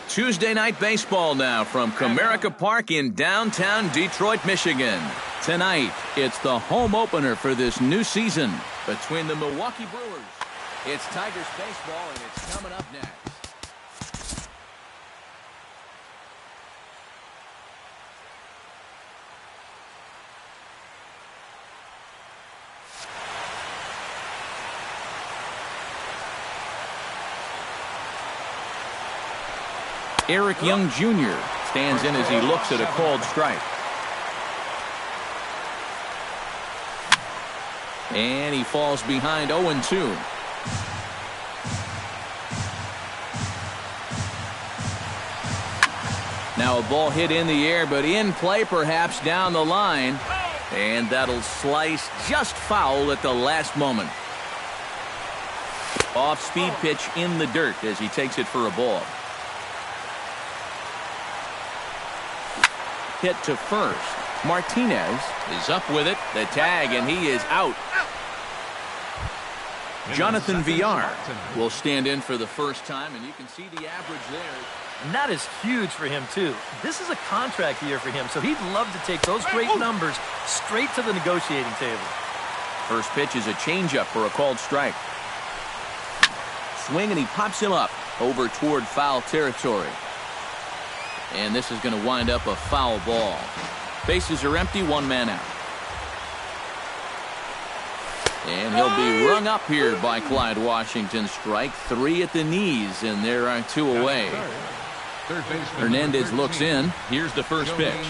Tuesday night baseball now from Comerica Park in downtown Detroit, Michigan. Tonight, it's the home opener for this new season between the Milwaukee Brewers. It's Tigers baseball, and it's coming up next. Eric Young Jr. stands in as he looks at a called strike. And he falls behind 0-2. Now a ball hit in the air, but in play perhaps down the line. And that'll slice just foul at the last moment. Off-speed pitch in the dirt as he takes it for a ball. Hit to first. Martinez is up with it. The tag, and he is out. Jonathan Villar will stand in for the first time, and you can see the average there. And that is huge for him, too. This is a contract year for him, so he'd love to take those great numbers straight to the negotiating table. First pitch is a changeup for a called strike. Swing, and he pops him up over toward foul territory. And this is going to wind up a foul ball. Bases are empty, one man out. And he'll be rung up here by Clyde Washington. Strike three at the knees, and there are two away. Hernandez looks in. Here's the first pitch.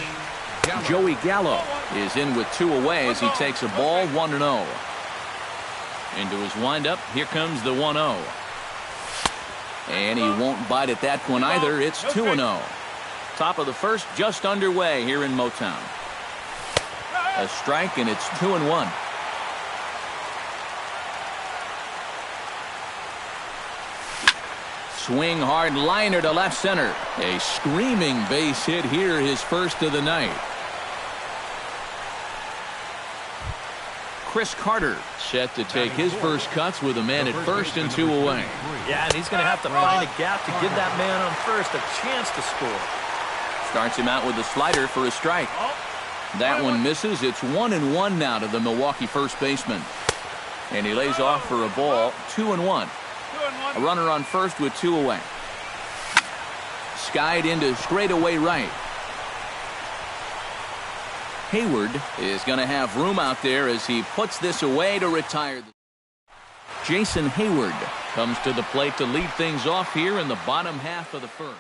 Joey Gallo is in with two away as he takes a ball 1-0. Into his windup, here comes the 1-0. And he won't bite at that one either. It's 2-0. Top of the first just underway here in Motown. A strike, and it's 2-1. Swing hard liner to left center. A screaming base hit here, his first of the night. Chris Carter set to take his first cuts with a man at first and two away. Yeah, and he's going to have to find a gap to give that man on first a chance to score. Starts him out with a slider for a strike. That one misses. It's 1-1 now to the Milwaukee first baseman. And he lays off for a ball, 2-1. A runner on first with two away. Skied into straightaway right. Hayward is going to have room out there as he puts this away to retire. Jason Hayward comes to the plate to lead things off here in the bottom half of the first.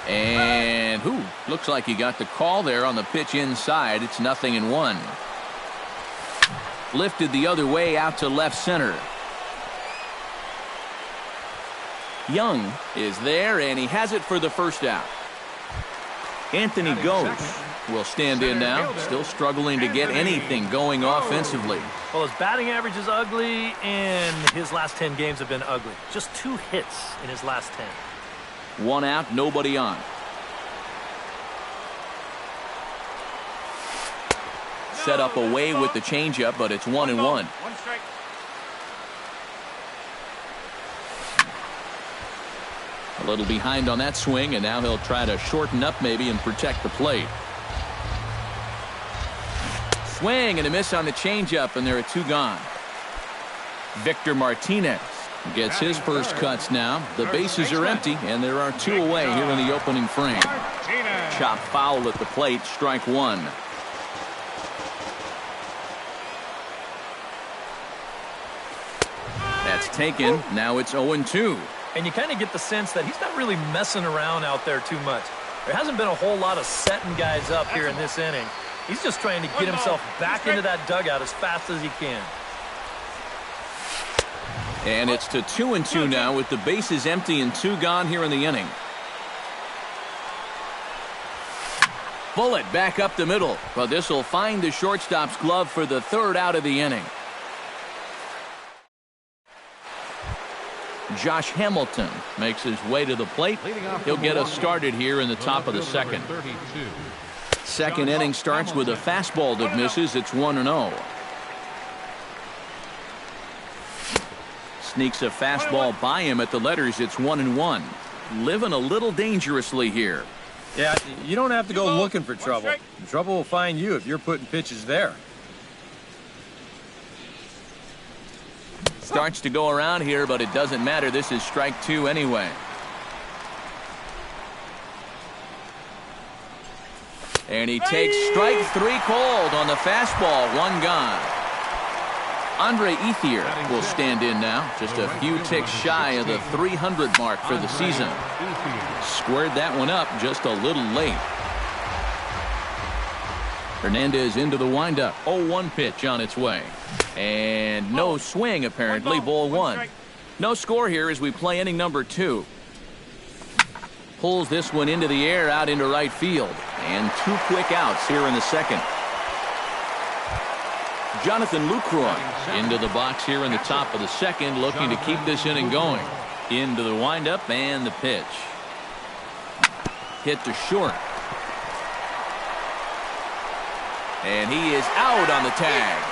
And looks like he got the call there on the pitch inside. It's 0-1. Lifted the other way out to left center. Young is there, and he has it for the first out. Anthony Ghosh will stand in now, still struggling to get anything going offensively. Well, his batting average is ugly, and his last 10 games have been ugly. Just 2 hits in his last 10. One out, nobody on. Set up away with the changeup, but it's 1-1. A little behind on that swing, and now he'll try to shorten up maybe and protect the plate. Swing and a miss on the changeup, and there are two gone. Victor Martinez gets his first cuts now. The bases are empty, and there are two away here in the opening frame. Chop foul at the plate, strike one. That's taken. Now it's 0-2. And you kind of get the sense that he's not really messing around out there too much. There hasn't been a whole lot of setting guys up here in this inning. He's just trying to get himself back into that dugout as fast as he can. And it's to 2-2 now with the bases empty and two gone here in the inning. Bullet back up the middle, but this will find the shortstop's glove for the third out of the inning. Josh Hamilton makes his way to the plate. He'll get us started here in the top of the second. Second inning starts with a fastball that misses. It's 1-0. Sneaks a fastball by him at the letters. It's 1-1. Living a little dangerously here. Yeah, you don't have to go looking for trouble. The trouble will find you if you're putting pitches there. Starts to go around here, but it doesn't matter. This is strike 2 anyway. And he takes strike 3 cold on the fastball. 1 gone. Andre Ethier will stand in now. Just a few ticks shy of the 300 mark for the season. Squared that one up just a little late. Hernandez into the windup. 0-1 pitch on its way. And no swing, apparently. Ball 1. No score here as we play inning number 2. Pulls this one into the air out into right field. And 2 quick outs here in the second. Jonathan Lucroy into the box here in the top of the second, looking to keep this inning going. Into the windup and the pitch. Hit to short. And he is out on the tag.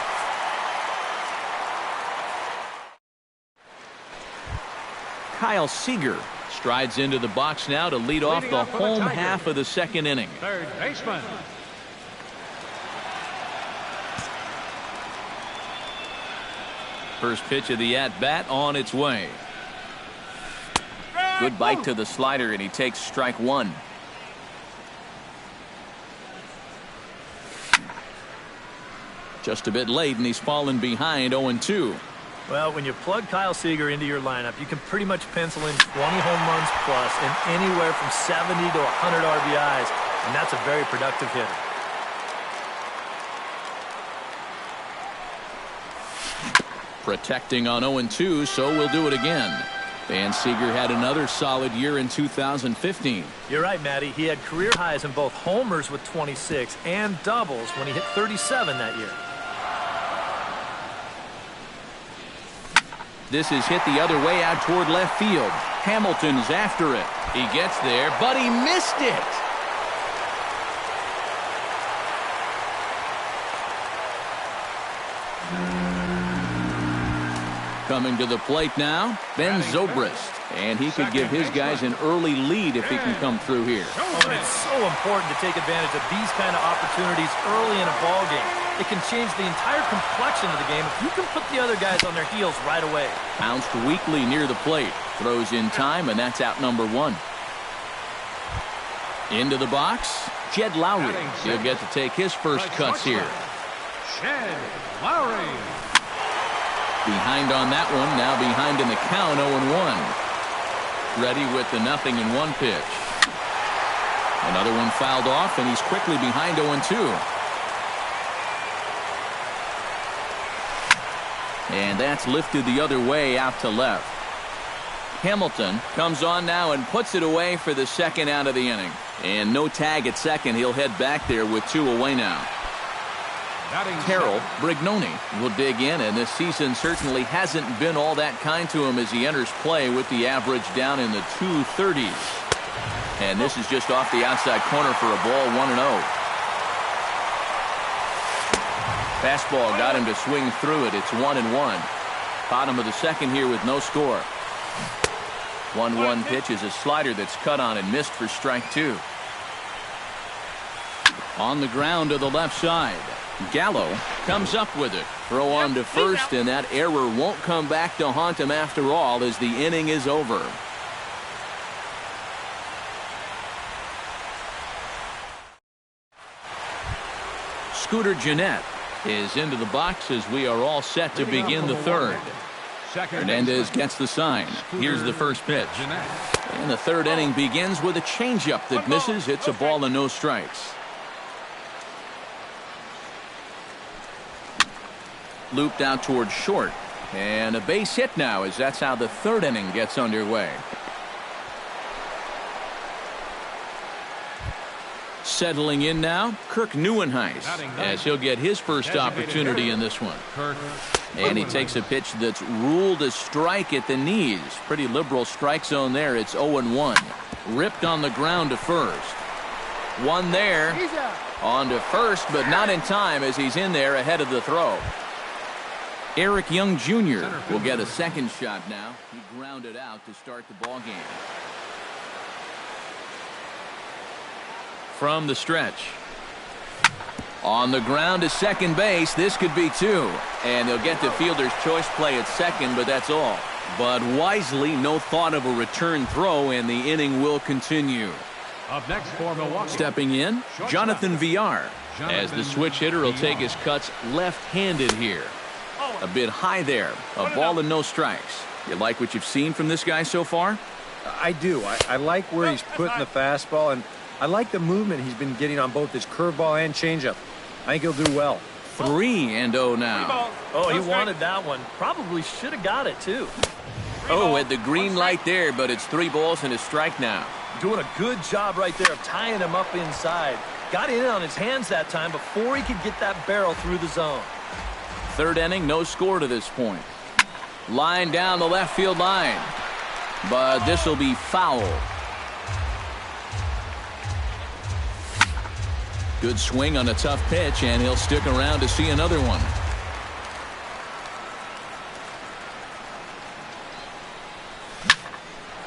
Kyle Seager strides into the box now to lead off the home half of the second inning. Third baseman. First pitch of the at-bat on its way. Good bite to the slider, and he takes strike 1. Just a bit late, and he's fallen behind 0-2. Well, when you plug Kyle Seager into your lineup, you can pretty much pencil in 20 home runs plus and anywhere from 70 to 100 RBIs, and that's a very productive hitter. Protecting on 0-2, so we'll do it again. And Seager had another solid year in 2015. You're right, Matty. He had career highs in both homers with 26 and doubles when he hit 37 that year. This is hit the other way out toward left field. Hamilton's after it. He gets there, but he missed it. Coming to the plate now, Ben Zobrist. And he could give his guys an early lead if he can come through here. Oh, and it's so important to take advantage of these kind of opportunities early in a ball game. It can change the entire complexion of the game if you can put the other guys on their heels right away. Bounced weakly near the plate. Throws in time, and that's out number 1. Into the box, Jed Lowry. He'll get to take his first cuts here. Jed Lowry. Behind on that one, now behind in the count, 0-1. Ready with the 0-1 pitch. Another one fouled off, and he's quickly behind 0-2. And that's lifted the other way out to left. Hamilton comes on now and puts it away for the second out of the inning. And no tag at second. He'll head back there with 2 away now. Carroll Brignoni will dig in, and this season certainly hasn't been all that kind to him as he enters play with the average down in the 230s. And this is just off the outside corner for a ball, 1-0. Fastball got him to swing through it. It's 1-1. Bottom of the second here with no score. 1-1 pitch is a slider that's cut on and missed for strike 2. On the ground to the left side. Gallo comes up with it. Throw on to first, and that error won't come back to haunt him after all as the inning is over. Scooter Gennett is into the box as we are all set to begin the third. Hernandez gets the sign. Here's the first pitch. And the third inning begins with a changeup that misses. It's a ball and no strikes. Looped out towards short. And a base hit now as that's how the third inning gets underway. Settling in now, Kirk Neuenhuis, as he'll get his first opportunity in this one. And he takes a pitch that's ruled a strike at the knees. Pretty liberal strike zone there. It's 0-1. Ripped on the ground to first. One there. On to first, but not in time as he's in there ahead of the throw. Eric Young Jr. will get a second shot now. He grounded out to start the ball game. From the stretch. On the ground to second base. This could be two. And they'll get the fielder's choice play at second, but that's all. But wisely, no thought of a return throw, and the inning will continue. Up next for Milwaukee. Stepping in, Jonathan Villar, as the switch hitter will take his cuts left-handed here. A bit high there. A ball and no strikes. You like what you've seen from this guy so far? I do. I like where he's putting the fastball, and I like the movement he's been getting on both his curveball and changeup. I think he'll do well. 3-0 now. Oh, he wanted that one. Probably should have got it, too. Oh, at the green light there, but it's 3 balls and a strike now. Doing a good job right there of tying him up inside. Got in on his hands that time before he could get that barrel through the zone. Third inning, no score to this point. Line down the left field line. But this will be foul. Good swing on a tough pitch, and he'll stick around to see another one.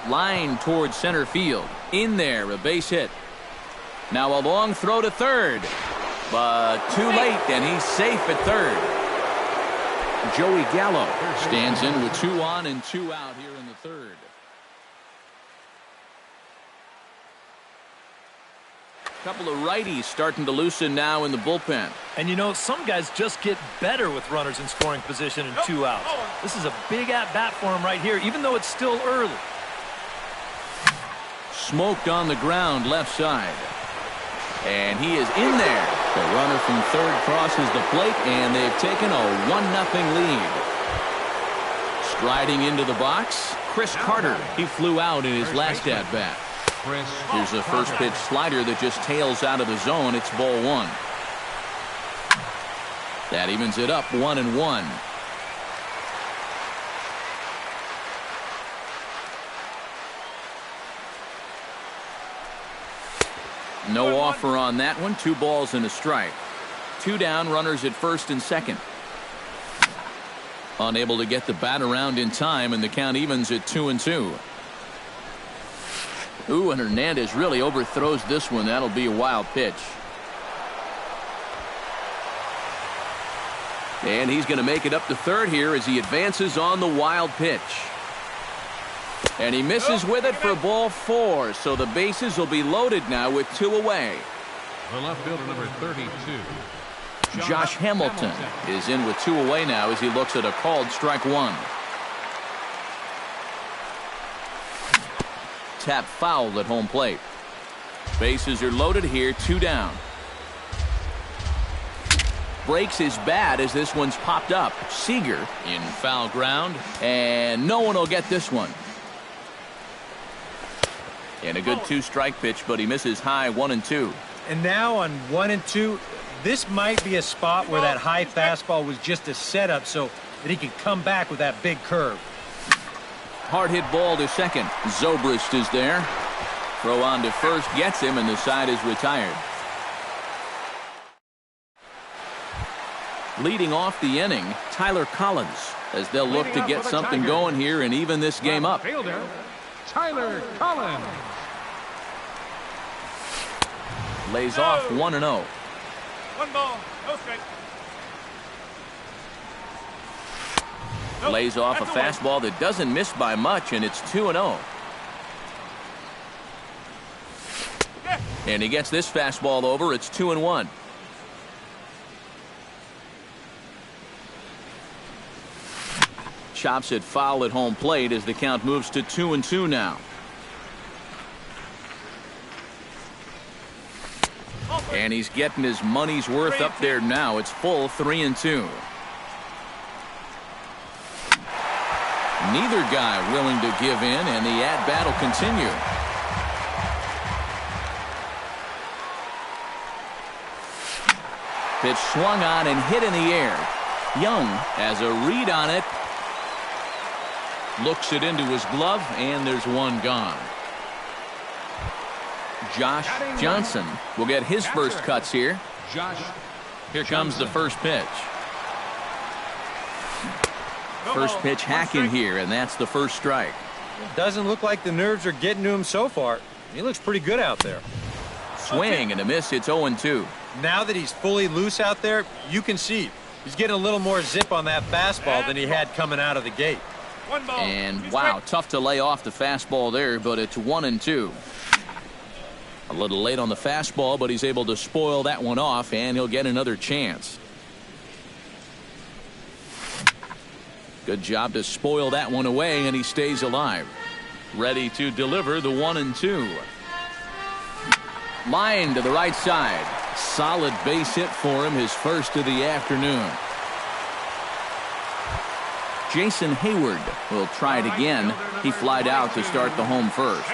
Line towards center field. In there, a base hit. Now a long throw to third. But too late, and he's safe at third. Joey Gallo stands in with 2 on and 2 out here in the third. Couple of righties starting to loosen now in the bullpen. And you know, some guys just get better with runners in scoring position and 2 outs. This is a big at-bat for him right here, even though it's still early. Smoked on the ground left side. And he is in there. The runner from third crosses the plate, and they've taken a 1-0 lead. Striding into the box, Chris Carter. He flew out in his last at-bat. Here's a first pitch slider that just tails out of the zone. It's ball 1. That evens it up 1-1. No offer on that one. 2 balls and a strike. 2 down, runners at first and second. Unable to get the bat around in time, and the count evens at 2-2. Ooh, and Hernandez really overthrows this one. That'll be a wild pitch. And he's going to make it up to third here as he advances on the wild pitch. And he misses with it for ball 4. So the bases will be loaded now with 2 away. The left fielder, number 32. Josh Hamilton is in with 2 away now as he looks at a called strike 1. Tap foul at home plate. Bases are loaded here, 2 down. Breaks his bat as this one's popped up. Seager in foul ground, and no one will get this one. And a good 2-strike pitch, but he misses high 1-2. And now on 1-2, this might be a spot where that high fastball was just a setup so that he could come back with that big curve. Hard hit ball to second. Zobrist is there. Throw on to first gets him, and the side is retired. Leading off the inning, Tyler Collins, as they'll look to get something going here and even this game up. Fielder, Tyler Collins. Lays off 1-0. 1 ball, no strike. Lays off a fastball that doesn't miss by much, and it's 2-0. And he gets this fastball over. It's 2-1. Chops it foul at home plate as the count moves to 2-2 now. And he's getting his money's worth up there now. It's full 3-2. Neither guy willing to give in, and the at-bat will continue. Pitch swung on and hit in the air. Young has a read on it. Looks it into his glove, and there's one gone. Josh Johnson will get his first cuts here. Josh. Here comes the first pitch. First pitch hacking here, and that's the first strike. Doesn't look like the nerves are getting to him so far. He looks pretty good out there. Swing and a miss. It's 0-2. Now that he's fully loose out there, you can see he's getting a little more zip on that fastball than he had coming out of the gate. And wow, tough to lay off the fastball there, but it's 1-2. A little late on the fastball, but he's able to spoil that one off, and he'll get another chance. Good job to spoil that one away, and he stays alive. Ready to deliver the 1-2. Line to the right side. Solid base hit for him, his first of the afternoon. Jason Hayward will try it again. He flied out to start the home first.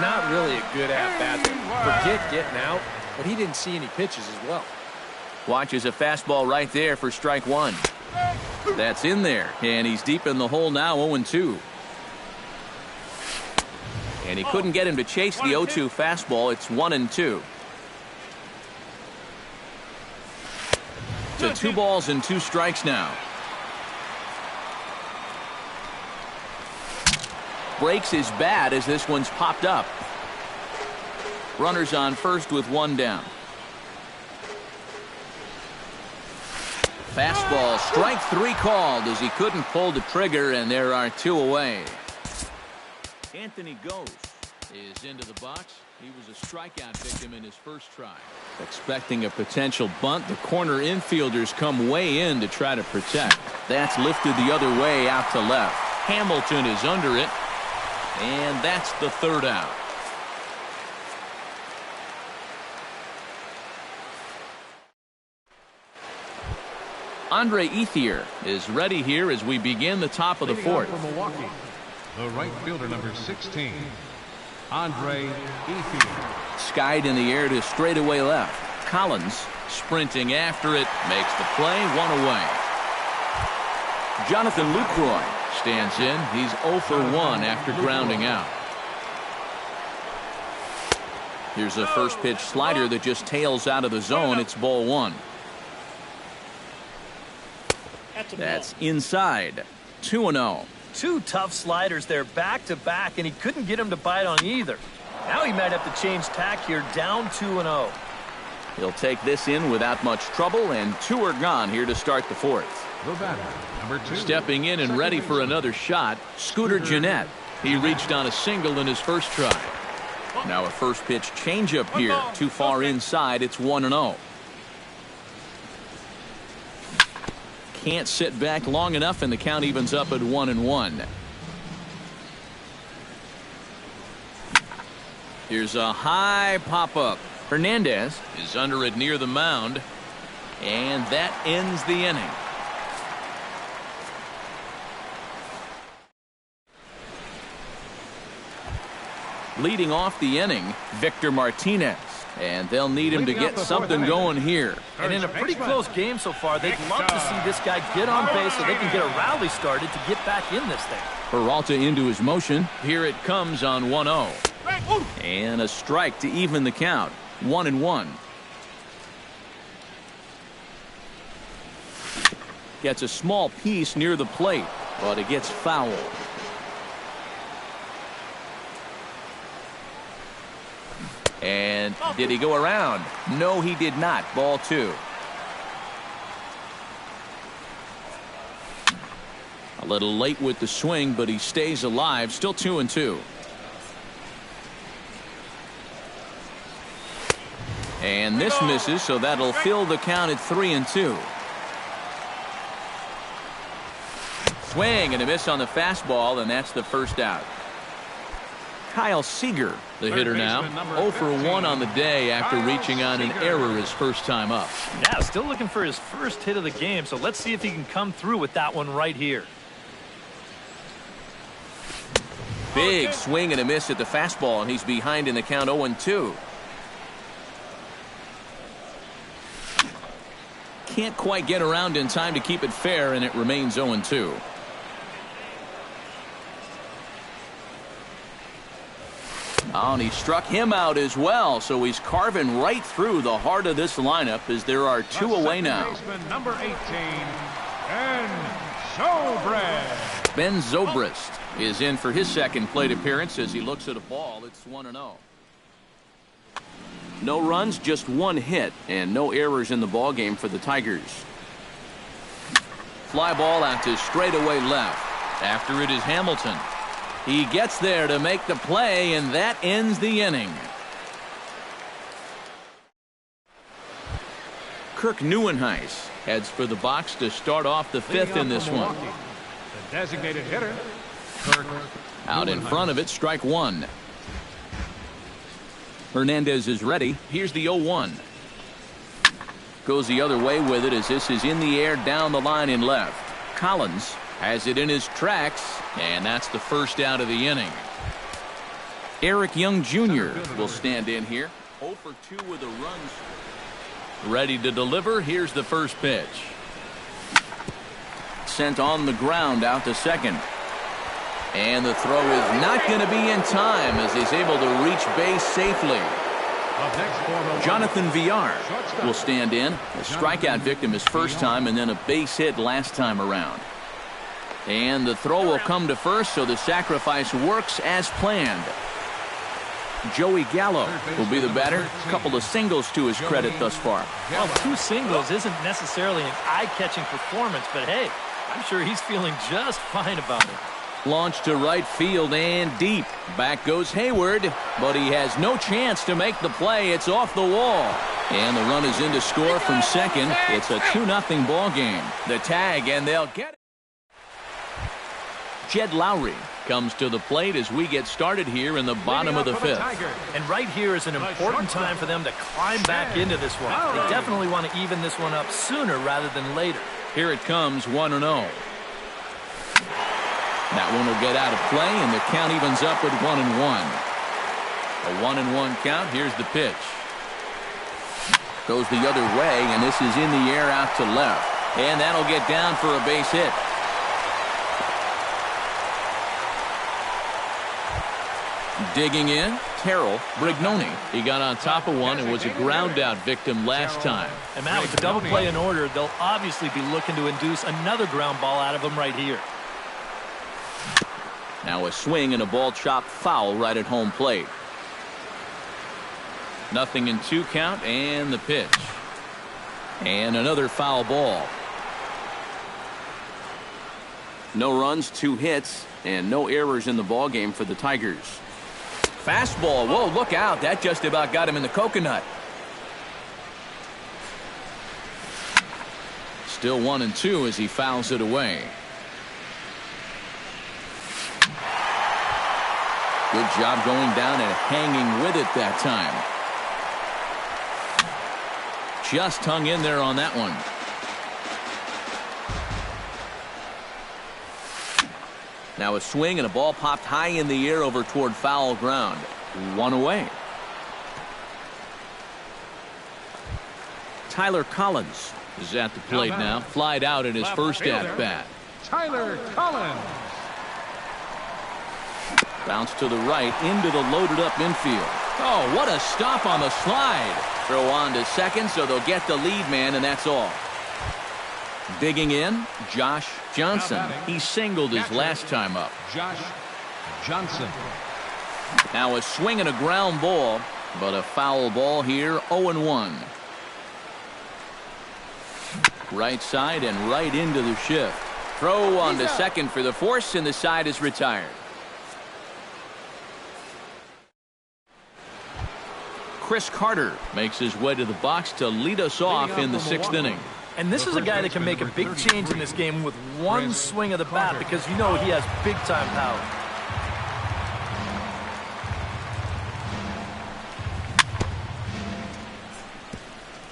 Not really a good at-bat. Forget getting out, but he didn't see any pitches as well. Watches a fastball right there for strike one. That's in there, and he's deep in the hole now, 0-2. And he couldn't get him to chase the 0-2 fastball. It's 1-2. To 2 balls and 2 strikes now. Breaks his bat as this one's popped up. Runners on first with 1 down. Fastball, strike 3 called as he couldn't pull the trigger, and there are 2 away. Anthony Ghost is into the box. He was a strikeout victim in his first try. Expecting a potential bunt, the corner infielders come way in to try to protect. That's lifted the other way out to left. Hamilton is under it, and that's the 3rd out. Andre Ethier is ready here as we begin the top of the 4th. From Milwaukee, the right fielder, number 16, Andre Ethier. Skied in the air to straightaway left. Collins sprinting after it, makes the play, 1 away. Jonathan Lucroy stands in. He's 0 for 1 after grounding out. Here's a first pitch slider that just tails out of the zone. It's ball 1. That's inside. 2-0. 2 tough sliders there back to back, and he couldn't get him to bite on either. Now he might have to change tack here, down 2-0. He'll take this in without much trouble, and 2 are gone here to start the 4th. The batter, number 2. Stepping in and ready for another shot, Scooter Gennett. He reached on a single in his first try. Now a first pitch changeup here. Too far inside. It's 1-0. Can't sit back long enough, and the count evens up at 1-1. Here's a high pop-up. Hernandez is under it near the mound, and that ends the inning. Leading off the inning, Victor Martinez. And they'll need him to get something going here. And in a pretty close game so far, they'd love to see this guy get on base so they can get a rally started to get back in this thing. Peralta into his motion. Here it comes on 1-0. And a strike to even the count. 1-1. Gets a small piece near the plate, but it gets fouled. And did he go around? No, he did not. Ball 2. A little late with the swing, but he stays alive. Still 2-2. And this misses, so that'll fill the count at 3-2. Swing and a miss on the fastball, and that's the first out. Kyle Seager, the hitter now, 0 for 1 on the day after reaching on an error his first time up. Yeah, still looking for his first hit of the game, so let's see if he can come through with that one right here. Big swing and a miss at the fastball, and he's behind in the count 0-2. Can't quite get around in time to keep it fair, and it remains 0-2. Oh, and he struck him out as well, so he's carving right through the heart of this lineup as there are two away now. Baseman, number 18, Ben Zobrist. Ben Zobrist is in for his second plate appearance as he looks at a ball. It's 1-0. No runs, just one hit, and no errors in the ball game for the Tigers. Fly ball out to straightaway left. After it is Hamilton. He gets there to make the play, and that ends the inning. Kirk Neuenhuis heads for the box to start off the fifth in this one. The designated hitter, Kirk Out in front of it, strike one. Hernandez is ready. Here's the 0-1. Goes the other way with it as this is in the air down the line in left. Collins has it in his tracks, and that's the first out of the inning. Eric Young Jr. will stand in here. 0 for 2 with a run. Ready to deliver. Here's the first pitch. Sent on the ground out to second. And the throw is not going to be in time as he's able to reach base safely. Jonathan Villar will stand in. A strikeout victim his first time and then a base hit last time around. And the throw will come to first, so the sacrifice works as planned. Joey Gallo will be the batter. A couple of singles to his credit thus far. Well, 2 singles isn't necessarily an eye-catching performance, but hey, I'm sure he's feeling just fine about it. Launch to right field and deep. Back goes Hayward, but he has no chance to make the play. It's off the wall. And the run is in to score from second. It's a 2-0 ball game. The tag, and they'll get it. Jed Lowry comes to the plate as we get started here in the bottom of the fifth. And right here is an important time for them to climb back into this one. They definitely want to even this one up sooner rather than later. Here it comes, 1-0. That one will get out of play, and the count evens up at 1-1. A 1-1 count. Here's the pitch. Goes the other way, and this is in the air out to left. And that'll get down for a base hit. Digging in, Terrell Brignoni. He got on top of one and was a ground out victim last time. And Matt, with the double play in order, they'll obviously be looking to induce another ground ball out of him right here. Now a swing and a ball chopped foul right at home plate. 0-2 count, and the pitch. And another foul ball. No runs, 2 hits, and no errors in the ball game for the Tigers. Fastball. Whoa, look out. That just about got him in the coconut. Still 1-2 as he fouls it away. Good job going down and hanging with it that time. Just hung in there on that one. Now a swing and a ball popped high in the air over toward foul ground. 1 away. Tyler Collins is at the plate now. Flied out in his first at bat. Tyler Collins. Bounce to the right into the loaded up infield. Oh, what a stop on the slide. Throw on to second, so they'll get the lead man, and that's all. Digging in, Josh Johnson. He singled his last time up. Josh Johnson. Now a swing and a ground ball, but a foul ball here, 0-1. Right side and right into the shift. Throw on to second for the force, and the side is retired. Chris Carter makes his way to the box to lead us off in the 6th inning. And this is a guy that can make a big change in this game with one swing of the bat, because you know he has big-time power.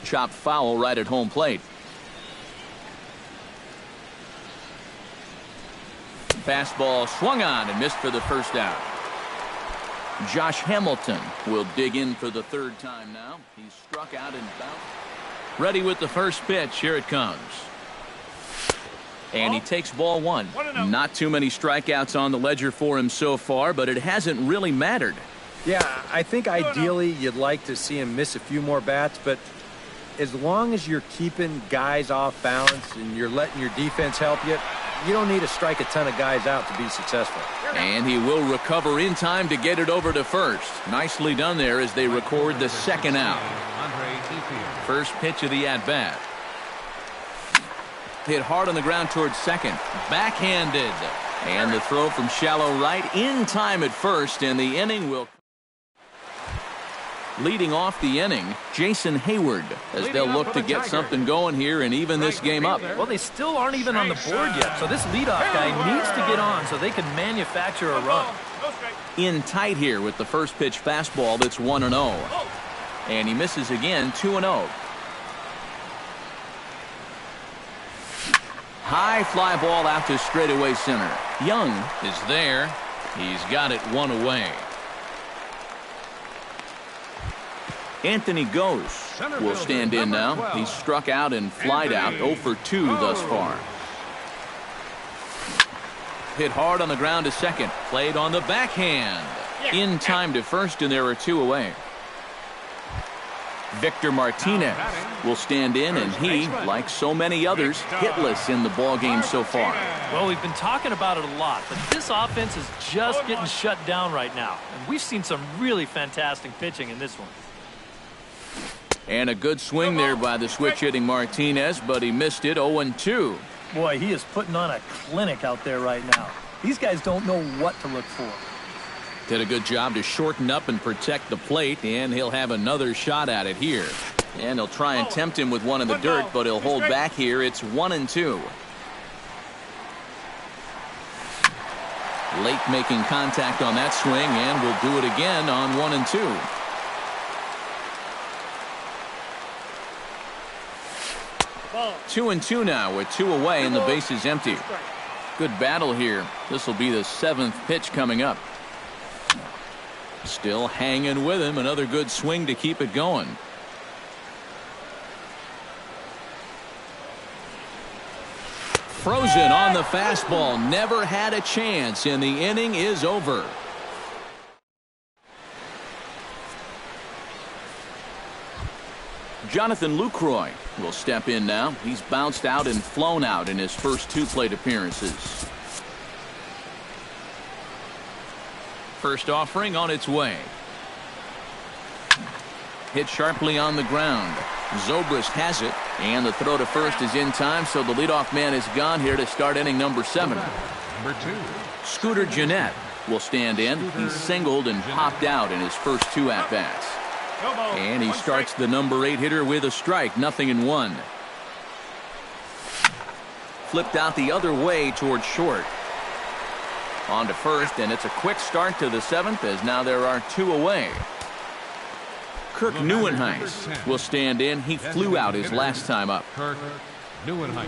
Chopped foul right at home plate. Fastball swung on and missed for the first out. Josh Hamilton will dig in for the 3rd time now. He's struck out and bounced. Ready with the first pitch. Here it comes. And he takes ball 1. Not too many strikeouts on the ledger for him so far, but it hasn't really mattered. Yeah, I think ideally you'd like to see him miss a few more bats, but as long as you're keeping guys off balance and you're letting your defense help you, you don't need to strike a ton of guys out to be successful. And he will recover in time to get it over to first. Nicely done there as they record the second out. First pitch of the at-bat. Hit hard on the ground towards second. Backhanded. And the throw from shallow right in time at first, and the inning will... Leading off the inning, Jason Hayward, as they'll look to get something going here and even this game up. Well, they still aren't even on the board yet, so this leadoff guy needs to get on so they can manufacture a run. In tight here with the first pitch fastball that's 1-0. And he misses again, 2-0. High fly ball out to straightaway center. Young is there. He's got it one away. Anthony Gose will stand in now. He's struck out and flied out, 0 for 2 thus far. Hit hard on the ground to second. Played on the backhand. In time to first, and there are 2 away. Victor Martinez will stand in, and he, like so many others, hitless in the ballgame so far. Well, we've been talking about it a lot, but this offense is just getting shut down right now. And we've seen some really fantastic pitching in this one. And a good swing there by the switch-hitting Martinez, but he missed it, 0-2. Boy, he is putting on a clinic out there right now. These guys don't know what to look for. Did a good job to shorten up and protect the plate, and he'll have another shot at it here. And he'll try and tempt him with one in the dirt, but he'll hold back here. It's 1-2. Late making contact on that swing, and will do it again on 1-2. Ball. 2-2 now with 2 away and the base is empty. Good battle here. This will be the 7th pitch coming up. Still hanging with him. Another good swing to keep it going. Frozen on the fastball. Never had a chance, and the inning is over. Jonathan Lucroy will step in now. He's bounced out and flown out in his first 2 plate appearances. First offering on its way. Hit sharply on the ground. Zobrist has it, and the throw to first is in time, so the leadoff man is gone here to start inning number 7. Number 2. Scooter Gennett will stand in. He's singled and popped out in his first 2 at-bats. And he starts the number 8 hitter with a strike, 0-1. Flipped out the other way towards short. On to first, and it's a quick start to the 7th as now there are 2 away. Kirk Neuenhuis will stand in. He flew out his last time up. Kirk Neuenhuis.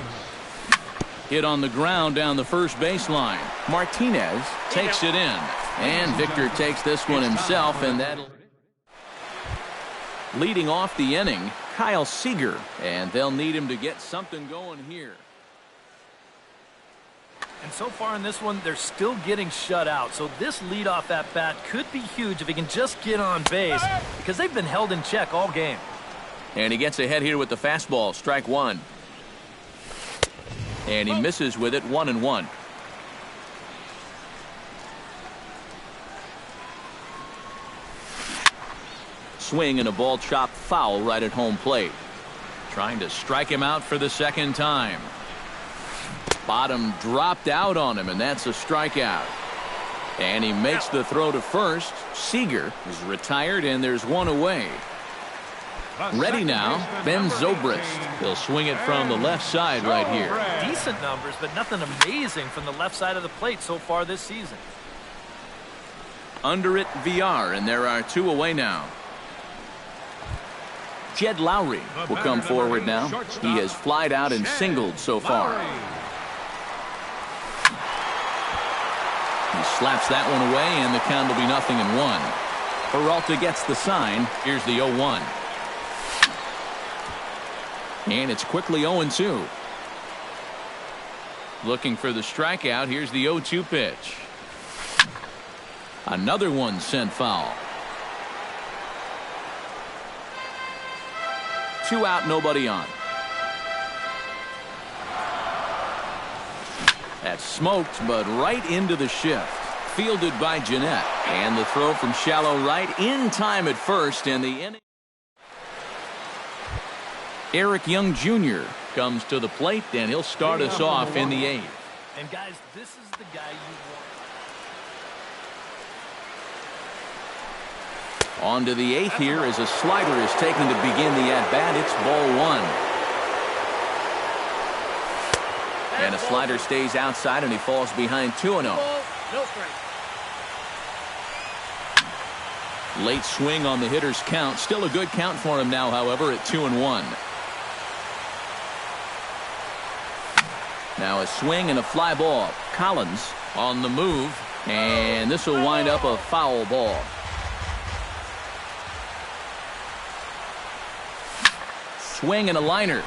Hit on the ground down the first baseline. Martinez takes it in. And Victor takes this one himself, and that'll... Leading off the inning, Kyle Seager, and they'll need him to get something going here. And so far in this one, they're still getting shut out. So this leadoff at bat could be huge if he can just get on base, because they've been held in check all game. And he gets ahead here with the fastball, strike 1. And he misses with it, 1-1. Swing and a ball chopped foul right at home plate. Trying to strike him out for the second time. Bottom dropped out on him, and that's a strikeout. And he makes the throw to first. Seager is retired, and there's 1 away. Ready now, Ben Zobrist. He'll swing it from the left side right here. Decent numbers, but nothing amazing from the left side of the plate so far this season. Under it, VR, and there are 2 away now. Jed Lowry will come forward now. He has flied out and singled so far. He slaps that one away, and the count will be 0-1. Peralta gets the sign. Here's the 0-1. And it's quickly 0-2. Looking for the strikeout. Here's the 0-2 pitch. Another one sent foul. 2 out, nobody on. That's smoked, but right into the shift. Fielded by Jeanette. And the throw from shallow right in time at first, and the inning. Eric Young Jr. comes to the plate, and he'll start us off in the 8th. And guys, this is the guy you want. On to the 8th here as a slider is taken to begin the at-bat. It's ball 1. And a slider stays outside, and he falls behind 2-0. No strike. Late swing on the hitter's count. Still a good count for him now, however, at 2-1. Now a swing and a fly ball. Collins on the move, and this will wind up a foul ball. Swing and a liner.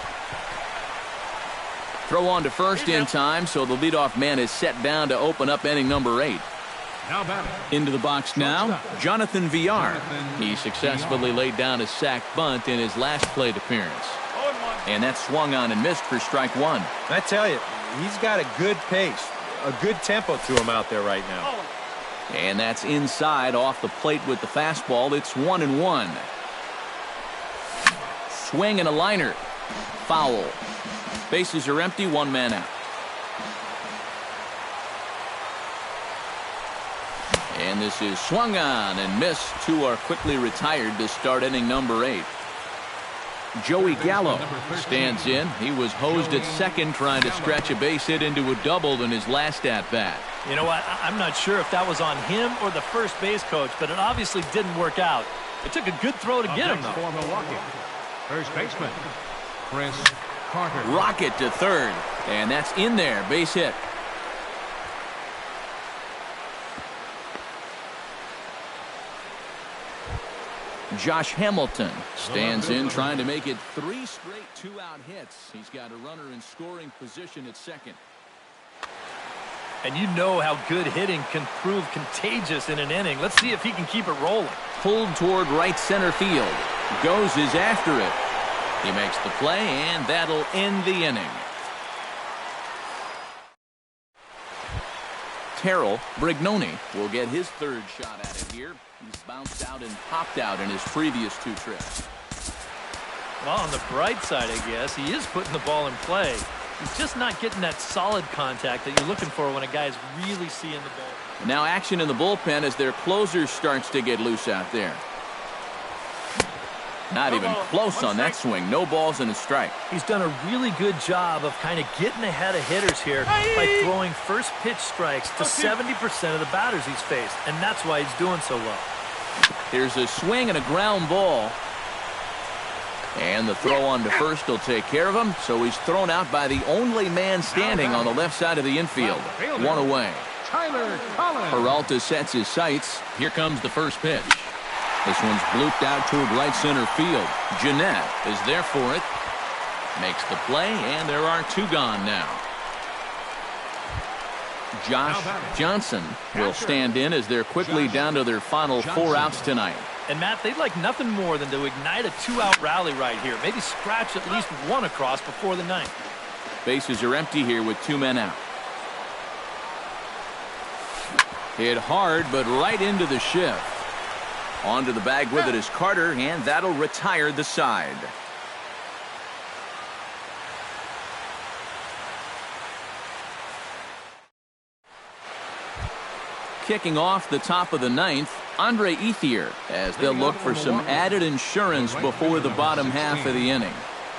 Throw on to first in time, so the leadoff man is set down to open up inning number 8. Now batting. Into the box now, Jonathan Villar. He successfully laid down a sac bunt in his last plate appearance. And that swung on and missed for strike 1. I tell you, he's got a good pace, a good tempo to him out there right now. And that's inside off the plate with the fastball. It's 1-1. Swing and a liner. Foul. Bases are empty, 1 man out. And this is swung on and missed. 2 are quickly retired to start inning number 8. Joey Gallo stands in. He was hosed at second trying to stretch a base hit into a double in his last at-bat. You know what? I'm not sure if that was on him or the first base coach, but it obviously didn't work out. It took a good throw to get him, though. For Milwaukee, first baseman, Chris Carter. Rocket to third. And that's in there. Base hit. Josh Hamilton stands in trying to make it 3 straight 2-out hits. He's got a runner in scoring position at second. And you know how good hitting can prove contagious in an inning. Let's see if he can keep it rolling. Pulled toward right center field. Goes is after it. He makes the play, and that'll end the inning. Terrell Brignoni will get his 3rd shot at it here. He's bounced out and popped out in his previous 2 trips. Well, on the bright side, I guess, he is putting the ball in play. He's just not getting that solid contact that you're looking for when a guy's really seeing the ball. Now action in the bullpen as their closer starts to get loose out there. Not even close on that swing. No balls and a strike. He's done a really good job of kind of getting ahead of hitters here by throwing first pitch strikes to 70% of the batters he's faced, and that's why he's doing so well. Here's a swing and a ground ball. And the throw on to first will take care of him, so he's thrown out by the only man standing on the left side of the infield. 1 away. Tyler Collins. Peralta sets his sights. Here comes the first pitch. This one's blooped out toward right center field. Jeanette is there for it. Makes the play, and there are 2 gone now. Josh Johnson will stand in as they're quickly down to their final 4 outs tonight. And, Matt, they'd like nothing more than to ignite a 2-out rally right here. Maybe scratch at least 1 across before the 9th. Bases are empty here with 2 men out. Hit hard, but right into the shift. Onto the bag with it is Carter, and that'll retire the side. Kicking off the top of the 9th, Andre Ethier, as they'll look for some added insurance before the bottom half of the inning.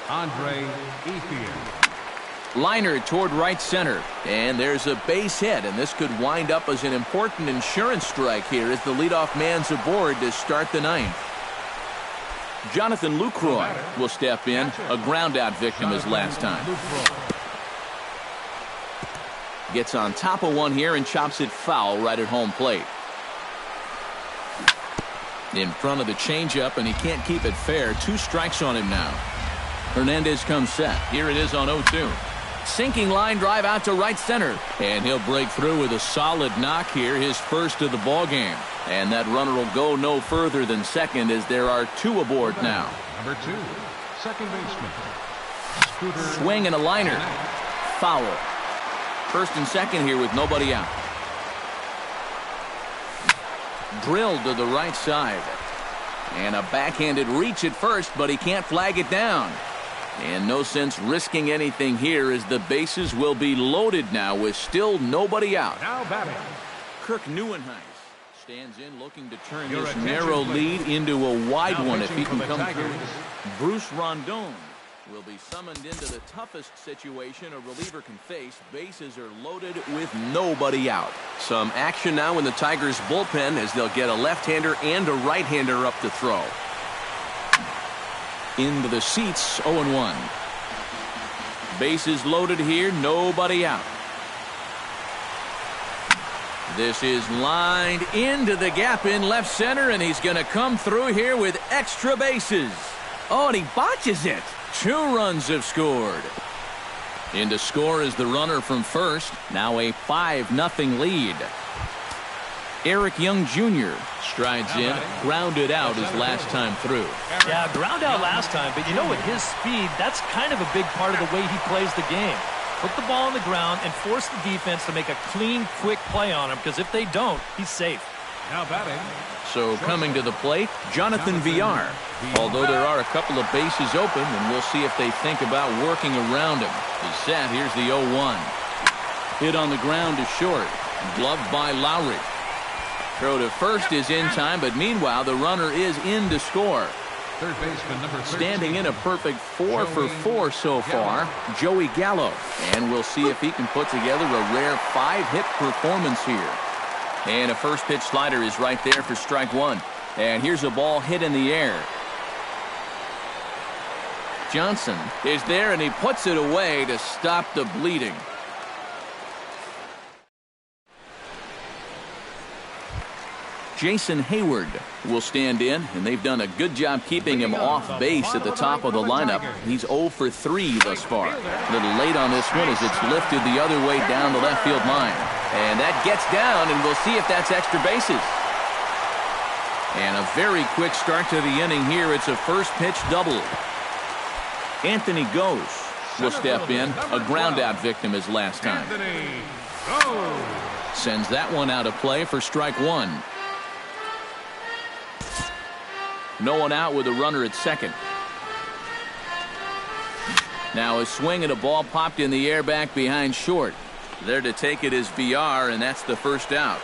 Andre Ethier. Liner toward right center, and there's a base hit, and this could wind up as an important insurance strike here as the leadoff man's aboard to start the 9th. Jonathan Lucroy will step in, a ground-out victim as last time. Gets on top of one here and chops it foul right at home plate. In front of the changeup, and he can't keep it fair. 2 strikes on him now. Hernandez comes set. Here it is on 0-2. Sinking line drive out to right center, and he'll break through with a solid knock here, his first of the ball game. And that runner will go no further than second as there are 2 aboard now. Number 2, second baseman. Scooter Swing and a liner. Foul. First and second here with nobody out. Drilled to the right side. And a backhanded reach at first, but he can't flag it down. And no sense risking anything here as the bases will be loaded now with still nobody out. now batting. Kirk Neuenhuis stands in looking to turn this narrow lead into a wide one if he can come through. Bruce Rondon will be summoned into the toughest situation a reliever can face. Bases are loaded with nobody out. Some action now in the Tigers bullpen as they'll get a left-hander and a right-hander up to throw. Into the seats, 0-1. Bases loaded here, nobody out. This is lined into the gap in left center, and he's going to come through here with extra bases. Oh, and he botches it. 2 runs have scored. In to score is the runner from first. Now a 5-0 lead. Eric Young Jr. strides in, grounded out his last time through. Yeah, ground out last time, but you know, at his speed, that's kind of a big part of the way he plays the game. Put the ball on the ground and force the defense to make a clean, quick play on him, because if they don't, he's safe. Now batting. So coming to the plate, Jonathan Villar. Although there are a couple of bases open, and we'll see if they think about working around him. He's set. Here's the 0-1. Hit on the ground to short. Gloved by Lowry. Throw to first is in time, but meanwhile the runner is in to score. Third baseman number 13. Standing in a perfect 4 for 4 so far, Joey Gallo. And we'll see if he can put together a rare 5-hit performance here. And a first pitch slider is right there for strike 1. And here's a ball hit in the air. Johnson is there, and he puts it away to stop the bleeding. Jason Hayward will stand in, and they've done a good job keeping him off base at the top of the lineup. He's 0 for 3 thus far. A little late on this one as it's lifted the other way down the left field line. And that gets down, and we'll see if that's extra bases. And a very quick start to the inning here. It's a first pitch double. Anthony Goes will step in, a ground-out victim his last time. Sends that one out of play for strike 1. No one out with a runner at second. Now a swing and a ball popped in the air back behind short. There to take it is VR, and that's the first out.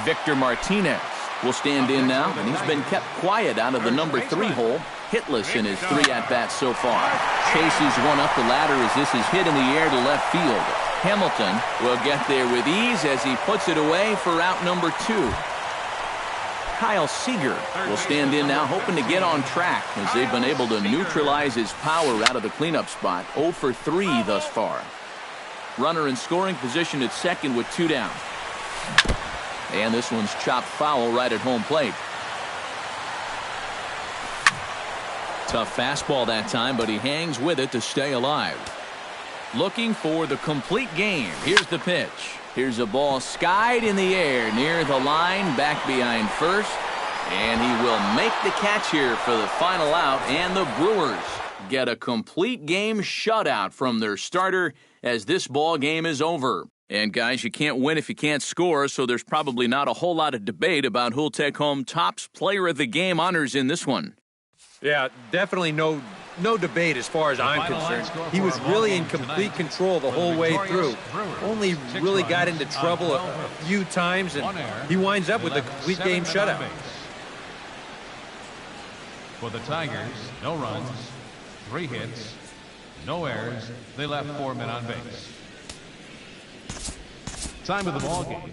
Victor Martinez will stand in now, and he's been kept quiet out of the number 3 hole. Hitless in his 3 at-bats so far. Chases one up the ladder as this is hit in the air to left field. Hamilton will get there with ease as he puts it away for out number 2. Kyle Seager will stand in now, hoping to get on track as they've been able to neutralize his power out of the cleanup spot. 0 for 3 thus far. Runner in scoring position at second with 2 down. And this one's chopped foul right at home plate. Tough fastball that time, but he hangs with it to stay alive. Looking for the complete game. Here's the pitch. Here's a ball skied in the air near the line, back behind first. And he will make the catch here for the final out. And the Brewers get a complete game shutout from their starter as this ball game is over. And guys, you can't win if you can't score, so there's probably not a whole lot of debate about who'll take home Topps Player of the Game honors in this one. Yeah, definitely no debate as far as I'm concerned. He was really in complete control the whole way through. Only really got into trouble a few times, and he winds up with a complete game shutout. For the Tigers, no runs, 3 hits, no errors. They left 4 men on base. Time of the ball game,